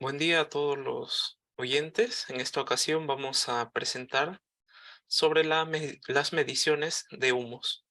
Buen día a todos los oyentes. En esta ocasión vamos a presentar sobre las mediciones de humos.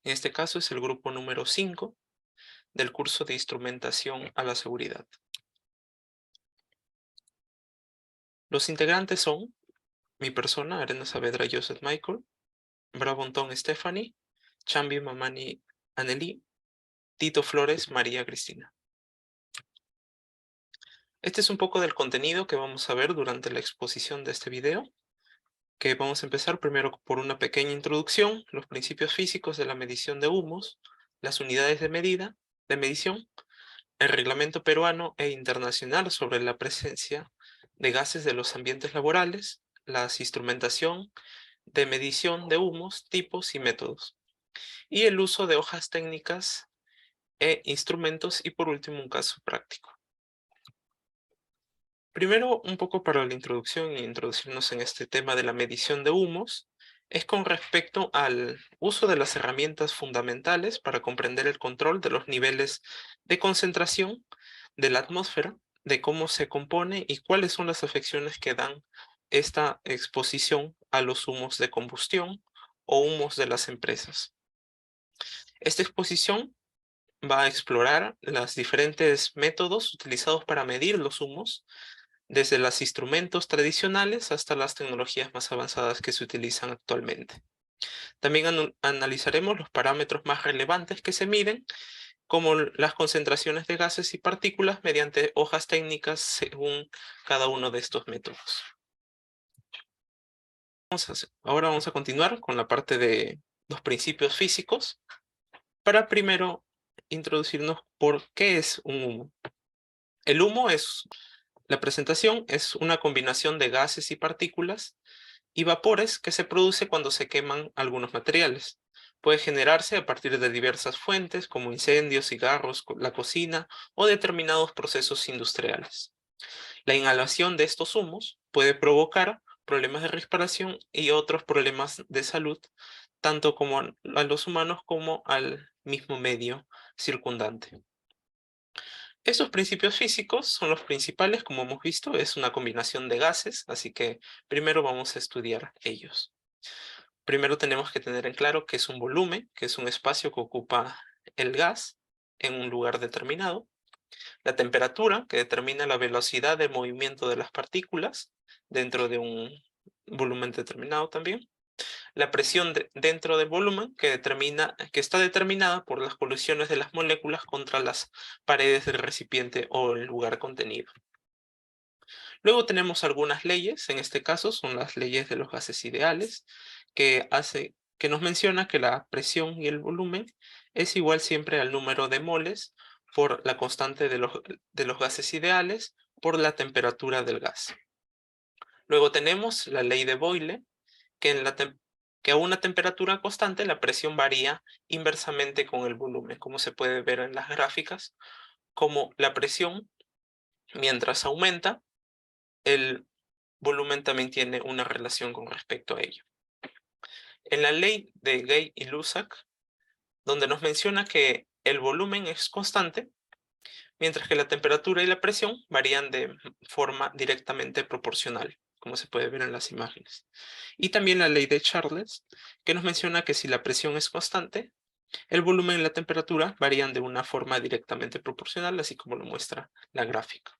En este caso es el grupo número 5 del curso de instrumentación a la seguridad. Los integrantes son mi persona, Arena Saavedra Joseph Michael, Bravo Antón Stephanie, Chambi Mamani Anneli, Tito Flores María Cristina. Este es un poco del contenido que vamos a ver durante la exposición de este video, que vamos a empezar primero por una pequeña introducción, los principios físicos de la medición de humos, las unidades de medida, de medición, el reglamento peruano e internacional sobre la presencia de gases de los ambientes laborales, la instrumentación de medición de humos, tipos y métodos, y el uso de hojas técnicas e instrumentos, y por último un caso práctico. Primero, un poco para la introducción e introducirnos en este tema de la medición de humos, es con respecto al uso de las herramientas fundamentales para comprender el control de los niveles de concentración de la atmósfera, de cómo se compone y cuáles son las afecciones que dan esta exposición a los humos de combustión o humos de las empresas. Esta exposición va a explorar los diferentes métodos utilizados para medir los humos, desde los instrumentos tradicionales hasta las tecnologías más avanzadas que se utilizan actualmente. También analizaremos los parámetros más relevantes que se miden, como las concentraciones de gases y partículas mediante hojas técnicas según cada uno de estos métodos. Ahora vamos a continuar con la parte de los principios físicos, para primero introducirnos por qué es un humo. El humo la presentación es una combinación de gases y partículas y vapores que se produce cuando se queman algunos materiales. Puede generarse a partir de diversas fuentes como incendios, cigarros, la cocina o determinados procesos industriales. La inhalación de estos humos puede provocar problemas de respiración y otros problemas de salud, tanto como a los humanos como al mismo medio circundante. Estos principios físicos son los principales, como hemos visto, es una combinación de gases, así que primero vamos a estudiar ellos. Primero tenemos que tener en claro qué es un volumen, que es un espacio que ocupa el gas en un lugar determinado. La temperatura, que determina la velocidad de movimiento de las partículas dentro de un volumen determinado también. La presión dentro del volumen, que está determinada por las colisiones de las moléculas contra las paredes del recipiente o el lugar contenido. Luego tenemos algunas leyes, en este caso son las leyes de los gases ideales, que nos menciona que la presión y el volumen es igual siempre al número de moles por la constante de los gases ideales por la temperatura del gas. Luego tenemos la ley de Boyle, que a una temperatura constante la presión varía inversamente con el volumen, como se puede ver en las gráficas, como la presión, mientras aumenta, el volumen también tiene una relación con respecto a ello. En la ley de Gay y Lussac, donde nos menciona que el volumen es constante, mientras que la temperatura y la presión varían de forma directamente proporcional, como se puede ver en las imágenes. Y también la ley de Charles, que nos menciona que si la presión es constante, el volumen y la temperatura varían de una forma directamente proporcional, así como lo muestra la gráfica.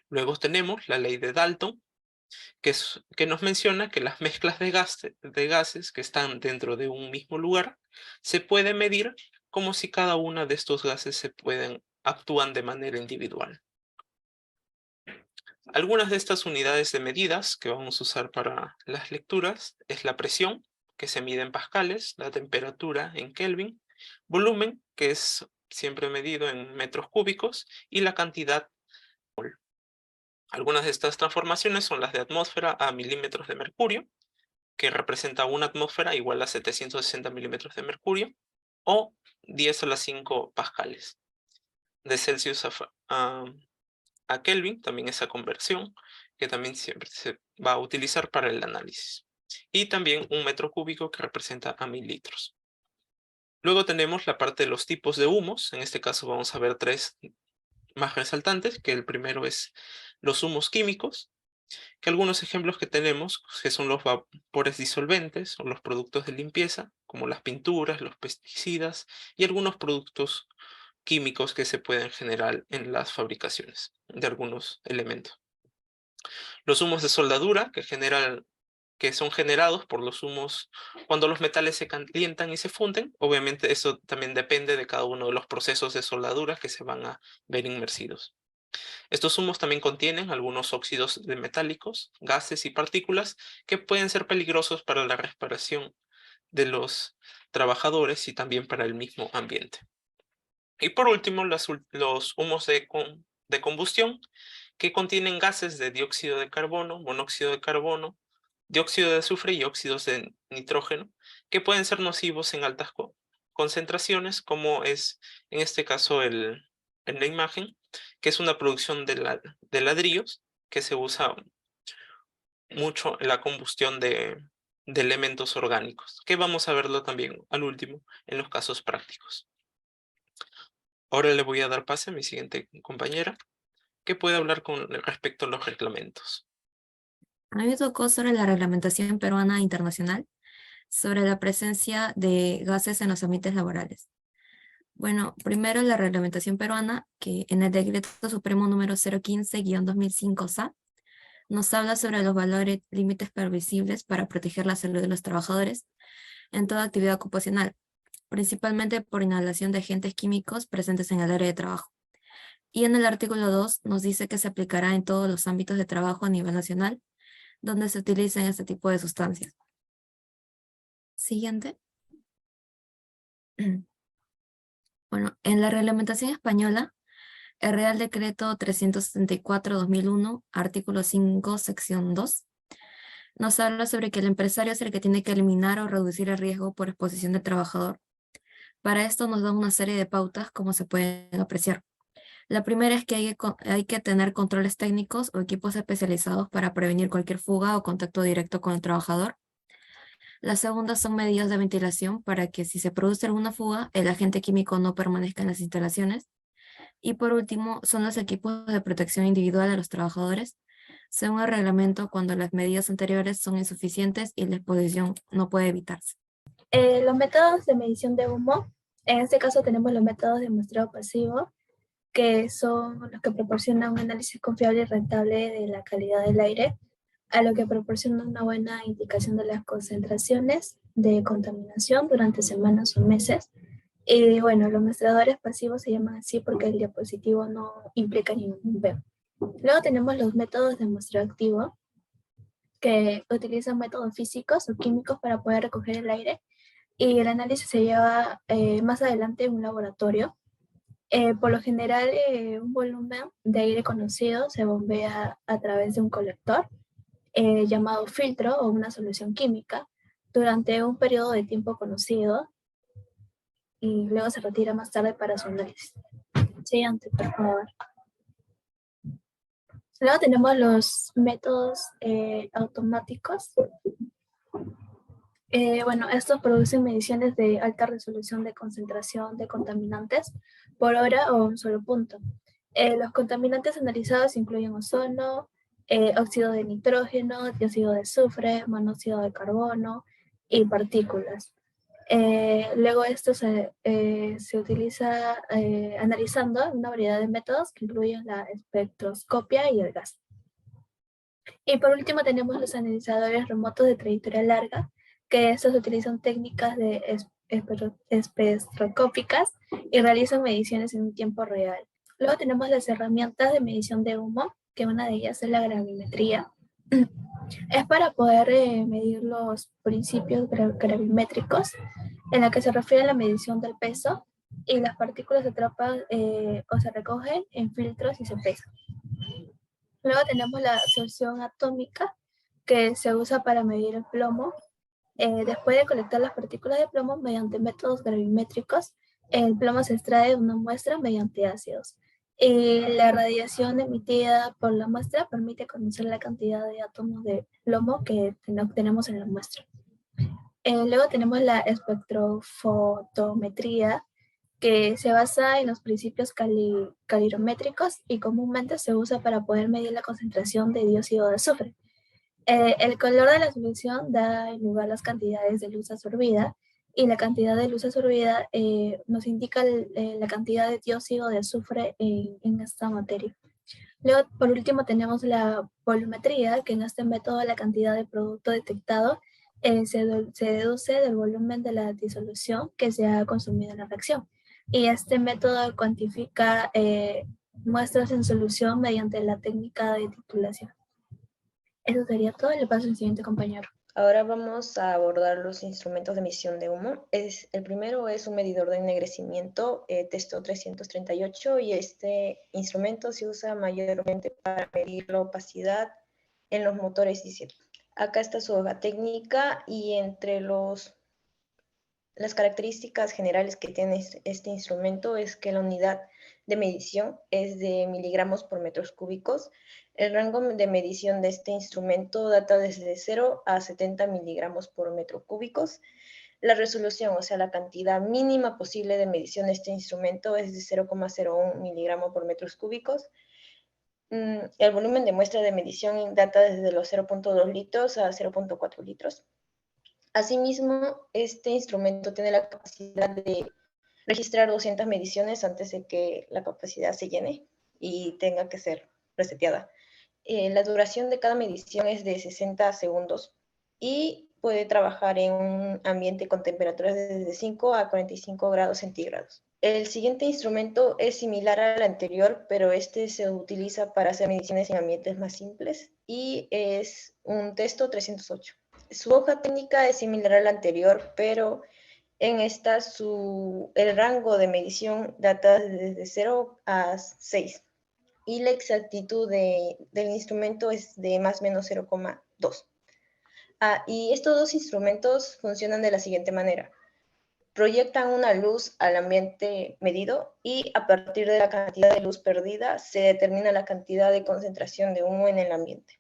Luego tenemos la ley de Dalton, que nos menciona que las mezclas de gases que están dentro de un mismo lugar se puede medir como si cada una de estos gases actúan de manera individual. Algunas de estas unidades de medidas que vamos a usar para las lecturas es la presión, que se mide en pascales, la temperatura en Kelvin, volumen, que es siempre medido en metros cúbicos, y la cantidad. Algunas de estas transformaciones son las de atmósfera a milímetros de mercurio, que representa una atmósfera igual a 760 milímetros de mercurio, o 10 a la 5 pascales. De Celsius a Kelvin, también esa conversión, que también siempre se va a utilizar para el análisis. Y también un metro cúbico, que representa a 1000 litros. Luego tenemos la parte de los tipos de humos. En este caso vamos a ver tres más resaltantes, que el primero es los humos químicos, que algunos ejemplos que tenemos, que son los vapores disolventes o los productos de limpieza, como las pinturas, los pesticidas y algunos productos químicos que se pueden generar en las fabricaciones de algunos elementos. Los humos de soldadura, que son generados por los humos cuando los metales se calientan y se funden. Obviamente eso también depende de cada uno de los procesos de soldadura que se van a ver inmersidos. Estos humos también contienen algunos óxidos de metálicos, gases y partículas que pueden ser peligrosos para la respiración de los trabajadores y también para el mismo ambiente. Y por último, los humos de combustión, que contienen gases de dióxido de carbono, monóxido de carbono, dióxido de azufre y óxidos de nitrógeno, que pueden ser nocivos en altas concentraciones, como es en este caso en la imagen, que es una producción de ladrillos que se usa mucho en la combustión de elementos orgánicos, que vamos a verlo también al último en los casos prácticos. Ahora le voy a dar pase a mi siguiente compañera, que puede hablar con respecto a los reglamentos. A mí me tocó sobre la reglamentación peruana internacional sobre la presencia de gases en los ambientes laborales. Bueno, primero la reglamentación peruana, que en el Decreto Supremo número 015-2005-SA, nos habla sobre los valores límites permisibles para proteger la salud de los trabajadores en toda actividad ocupacional, principalmente por inhalación de agentes químicos presentes en el área de trabajo. Y en el artículo 2 nos dice que se aplicará en todos los ámbitos de trabajo a nivel nacional donde se utilicen este tipo de sustancias. Siguiente. Bueno, en la reglamentación española, el Real Decreto 374/2001, artículo 5, sección 2, nos habla sobre que el empresario es el que tiene que eliminar o reducir el riesgo por exposición del trabajador. Para esto nos da una serie de pautas, como se pueden apreciar. La primera es que hay que tener controles técnicos o equipos especializados para prevenir cualquier fuga o contacto directo con el trabajador. La segunda son medidas de ventilación para que si se produce alguna fuga, el agente químico no permanezca en las instalaciones. Y por último, son los equipos de protección individual a los trabajadores, según el reglamento, cuando las medidas anteriores son insuficientes y la exposición no puede evitarse. Los métodos de medición de humo, en este caso tenemos los métodos de muestreo pasivo, que son los que proporcionan un análisis confiable y rentable de la calidad del aire, a lo que proporciona una buena indicación de las concentraciones de contaminación durante semanas o meses. Y bueno, los muestradores pasivos se llaman así porque el diapositivo no implica ningún veo. Luego tenemos los métodos de muestreo activo, que utilizan métodos físicos o químicos para poder recoger el aire, y el análisis se lleva más adelante en un laboratorio. Por lo general, un volumen de aire conocido se bombea a través de un colector llamado filtro o una solución química durante un periodo de tiempo conocido y luego se retira más tarde para su análisis. Siguiente, por favor. Luego tenemos los métodos automáticos. Bueno, estos producen mediciones de alta resolución de concentración de contaminantes por hora o un solo punto. Los contaminantes analizados incluyen ozono, óxido de nitrógeno, dióxido de azufre, monóxido de carbono y partículas. Luego esto se utiliza analizando una variedad de métodos que incluyen la espectroscopia y el gas. Y por último tenemos los analizadores remotos de trayectoria larga, que estos utilizan técnicas de espectroscópicas y realizan mediciones en un tiempo real. Luego tenemos las herramientas de medición de humo, que una de ellas es la gravimetría. Es para poder medir los principios gravimétricos, en la que se refiere a la medición del peso, y las partículas se atrapan o se recogen en filtros y se pesan. Luego tenemos la absorción atómica, que se usa para medir el plomo. Después de colectar las partículas de plomo mediante métodos gravimétricos, el plomo se extrae de una muestra mediante ácidos. Y la radiación emitida por la muestra permite conocer la cantidad de átomos de plomo que tenemos en la muestra. Luego tenemos la espectrofotometría, que se basa en los principios calorimétricos y comúnmente se usa para poder medir la concentración de dióxido de azufre. El color de la solución da lugar a las cantidades de luz absorbida y la cantidad de luz absorbida nos indica la cantidad de dióxido de azufre en esta materia. Luego, por último, tenemos la volumetría, que en este método la cantidad de producto detectado se deduce del volumen de la disolución que se ha consumido en la reacción. Y este método cuantifica muestras en solución mediante la técnica de titulación. Eso sería todo. Le paso al siguiente compañero. Ahora vamos a abordar los instrumentos de medición de humo. El primero es un medidor de ennegrecimiento, Testo 338, y este instrumento se usa mayormente para medir la opacidad en los motores diésel. Acá está su hoja técnica y entre las características generales que tiene este instrumento es que la unidad de medición es de miligramos por metros cúbicos. El rango de medición de este instrumento data desde 0 a 70 miligramos por metro cúbicos. La resolución, o sea, la cantidad mínima posible de medición de este instrumento es de 0,01 miligramo por metros cúbicos. El volumen de muestra de medición data desde los 0,2 litros a 0,4 litros. Asimismo, este instrumento tiene la capacidad de registrar 200 mediciones antes de que la capacidad se llene y tenga que ser reseteada. La duración de cada medición es de 60 segundos y puede trabajar en un ambiente con temperaturas de desde 5 a 45 grados centígrados. El siguiente instrumento es similar al anterior, pero este se utiliza para hacer mediciones en ambientes más simples y es un Testo 308. Su hoja técnica es similar a la anterior, pero en esta el rango de medición data desde 0 a 6 y la exactitud del instrumento es de más o menos 0,2. Y estos dos instrumentos funcionan de la siguiente manera. Proyectan una luz al ambiente medido y a partir de la cantidad de luz perdida se determina la cantidad de concentración de humo en el ambiente.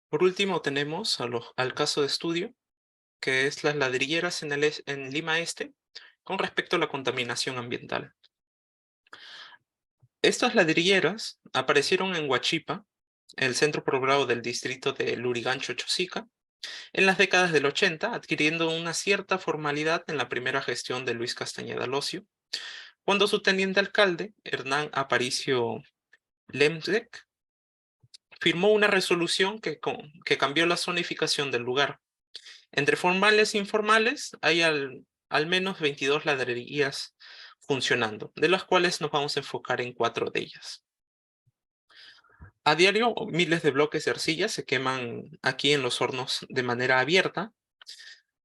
Por último, tenemos al caso de estudio, que es las ladrilleras en Lima Este, con respecto a la contaminación ambiental. Estas ladrilleras aparecieron en Huachipa, el centro poblado del distrito de Lurigancho-Chosica, en las décadas del 80, adquiriendo una cierta formalidad en la primera gestión de Luis Castañeda Locio, cuando su teniente alcalde, Hernán Aparicio Lemsek, firmó una resolución que cambió la zonificación del lugar. Entre formales e informales hay al menos 22 ladrerías funcionando, de las cuales nos vamos a enfocar en 4 de ellas. A diario, miles de bloques de arcilla se queman aquí en los hornos de manera abierta.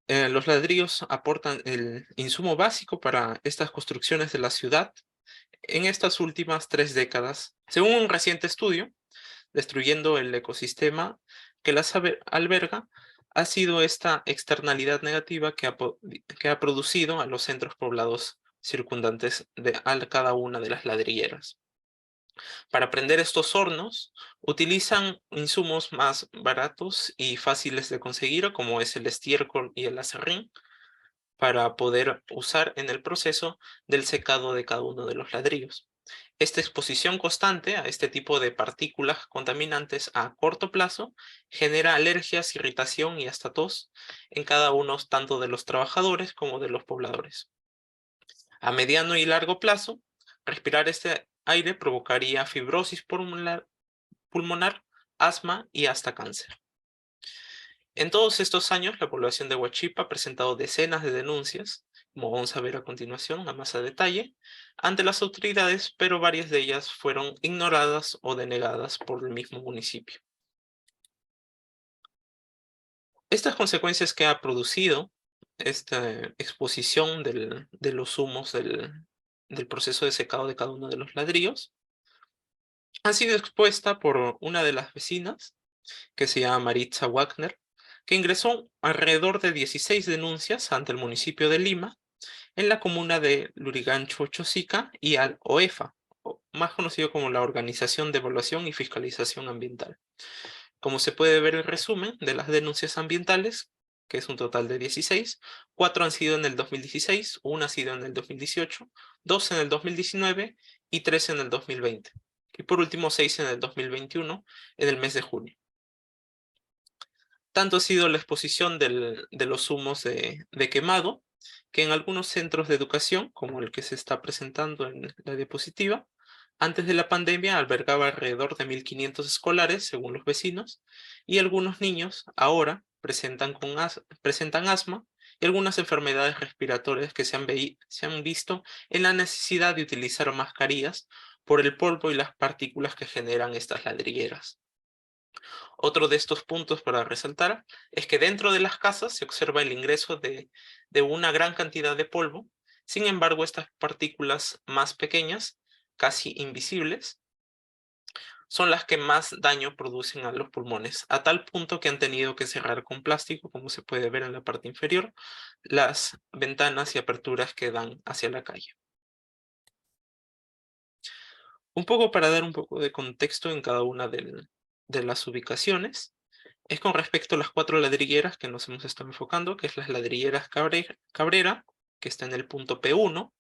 Los ladrillos aportan el insumo básico para estas construcciones de la ciudad en estas últimas 3 décadas, según un reciente estudio, destruyendo el ecosistema que las alberga. Ha sido esta externalidad negativa que ha producido a los centros poblados circundantes a cada una de las ladrilleras. Para prender estos hornos, utilizan insumos más baratos y fáciles de conseguir, como es el estiércol y el aserrín, para poder usar en el proceso del secado de cada uno de los ladrillos. Esta exposición constante a este tipo de partículas contaminantes a corto plazo genera alergias, irritación y hasta tos en cada uno tanto de los trabajadores como de los pobladores. A mediano y largo plazo, respirar este aire provocaría fibrosis pulmonar, asma y hasta cáncer. En todos estos años, la población de Huachipa ha presentado decenas de denuncias, como vamos a ver a continuación, a más a detalle, ante las autoridades, pero varias de ellas fueron ignoradas o denegadas por el mismo municipio. Estas consecuencias que ha producido esta exposición de los humos del proceso de secado de cada uno de los ladrillos ha sido expuesta por una de las vecinas, que se llama Maritza Wagner, que ingresó alrededor de 16 denuncias ante el municipio de Lima, en la comuna de Lurigancho-Chosica y al OEFA, más conocido como la Organización de Evaluación y Fiscalización Ambiental. Como se puede ver el resumen de las denuncias ambientales, que es un total de 16. 4 han sido en el 2016, 1 ha sido en el 2018, 2 en el 2019 y 3 en el 2020. Y por último, 6 en el 2021, en el mes de junio. Tanto ha sido la exposición de los humos de quemado, que en algunos centros de educación, como el que se está presentando en la diapositiva, antes de la pandemia albergaba alrededor de 1.500 escolares, según los vecinos, y algunos niños ahora presentan asma y algunas enfermedades respiratorias que se han visto en la necesidad de utilizar mascarillas por el polvo y las partículas que generan estas ladrilleras. Otro de estos puntos para resaltar es que dentro de las casas se observa el ingreso de una gran cantidad de polvo. Sin embargo, estas partículas más pequeñas, casi invisibles, son las que más daño producen a los pulmones, a tal punto que han tenido que cerrar con plástico, como se puede ver en la parte inferior, las ventanas y aperturas que dan hacia la calle. Un poco para dar un poco de contexto en cada una de las ubicaciones, es con respecto a las 4 ladrilleras que nos hemos estado enfocando, que es las ladrilleras Cabrera, que está en el punto P1,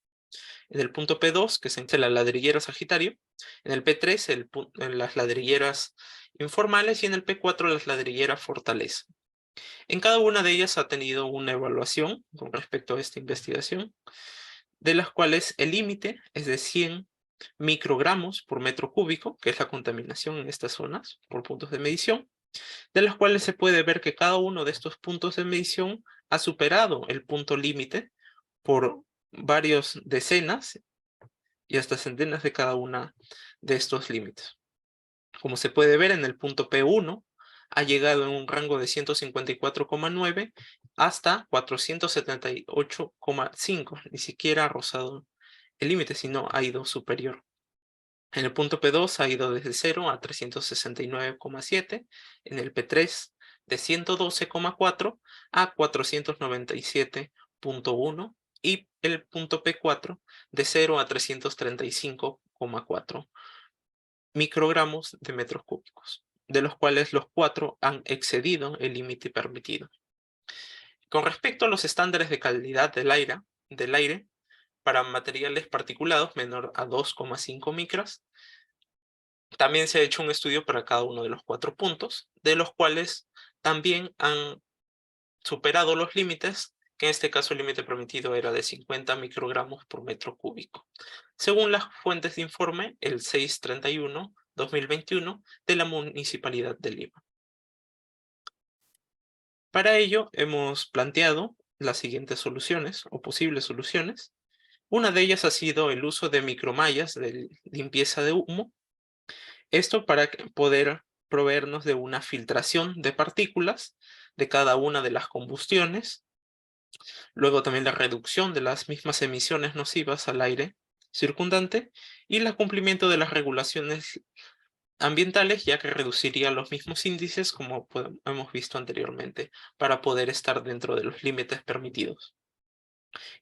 en el punto P2, que es en la ladrillera Sagitario, en el P3 en las ladrilleras informales y en el P4 las ladrilleras Fortaleza. En cada una de ellas ha tenido una evaluación con respecto a esta investigación, de las cuales el límite es de 100 microgramos por metro cúbico, que es la contaminación en estas zonas por puntos de medición, de las cuales se puede ver que cada uno de estos puntos de medición ha superado el punto límite por varias decenas y hasta centenas de cada una de estos límites. Como se puede ver, en el punto P1 ha llegado en un rango de 154,9 hasta 478,5, ni siquiera ha rozado el límite, sino ha ido superior. En el punto P2 ha ido desde 0 a 369,7, en el P3 de 112,4 a 497,1 y el punto P4 de 0 a 335,4 microgramos de metros cúbicos, de los cuales los 4 han excedido el límite permitido. Con respecto a los estándares de calidad del aire para materiales particulados menor a 2,5 micras, también se ha hecho un estudio para cada uno de los 4 puntos, de los cuales también han superado los límites, que en este caso el límite permitido era de 50 microgramos por metro cúbico, según las fuentes de informe el 631-2021 de la Municipalidad de Lima. Para ello hemos planteado las siguientes soluciones o posibles soluciones. Una de ellas ha sido el uso de micromallas de limpieza de humo. Esto para poder proveernos de una filtración de partículas de cada una de las combustiones. Luego también la reducción de las mismas emisiones nocivas al aire circundante y el cumplimiento de las regulaciones ambientales, ya que reduciría los mismos índices como hemos visto anteriormente para poder estar dentro de los límites permitidos.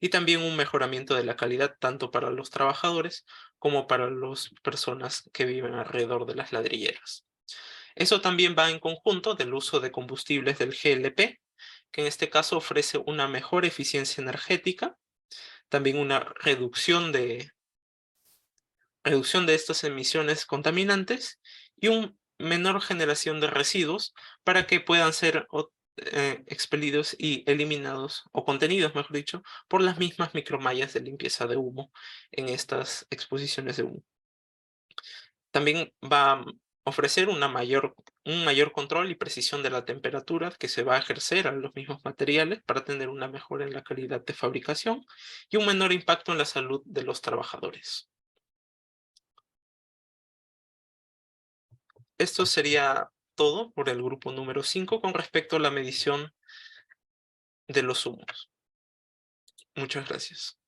Y también un mejoramiento de la calidad tanto para los trabajadores como para las personas que viven alrededor de las ladrilleras. Eso también va en conjunto del uso de combustibles del GLP, que en este caso ofrece una mejor eficiencia energética, también una reducción de estas emisiones contaminantes y una menor generación de residuos para que puedan ser expelidos y eliminados, o contenidos, mejor dicho, por las mismas micromallas de limpieza de humo en estas exposiciones de humo. También va a ofrecer un mayor control y precisión de la temperatura que se va a ejercer a los mismos materiales para tener una mejora en la calidad de fabricación y un menor impacto en la salud de los trabajadores. Esto sería todo por el grupo número 5 con respecto a la medición de los humos. Muchas gracias.